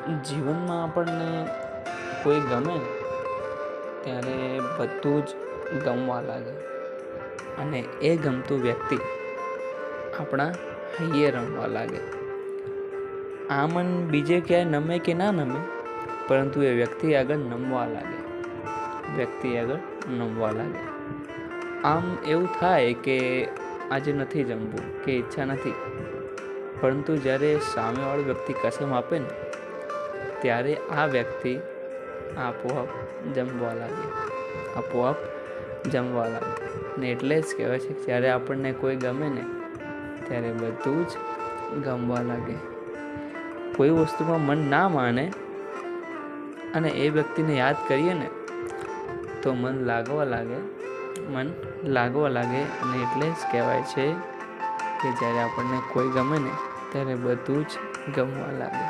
જીવનમાં આપણને કોઈ ગમે ને ત્યારે બધું જ ગમવા લાગે, અને એ ગમતું વ્યક્તિ આપણા હૈયે રમવા લાગે. આ મન બીજે ક્યાંય નમે કે ના નમે, પરંતુ એ વ્યક્તિ આગળ નમવા લાગે. આમ એવું થાય કે આજે નથી જમવું કે ઈચ્છા નથી, પરંતુ જ્યારે સામેવાળો વ્યક્તિ કસમ આપે ને ત્યારે આ વ્યક્તિ આપોઆપ જમવા લાગે. ને એટલે જ કહેવાય છે કે જ્યારે આપણને કોઈ ગમે ને ત્યારે બધું જ ગમવા લાગે. કોઈ વસ્તુમાં મન ના માને અને એ વ્યક્તિને યાદ કરીએ ને તો મન લાગવા લાગે. અને એટલે જ કહેવાય છે કે જ્યારે આપણને કોઈ ગમે ને ત્યારે બધું જ ગમવા લાગે.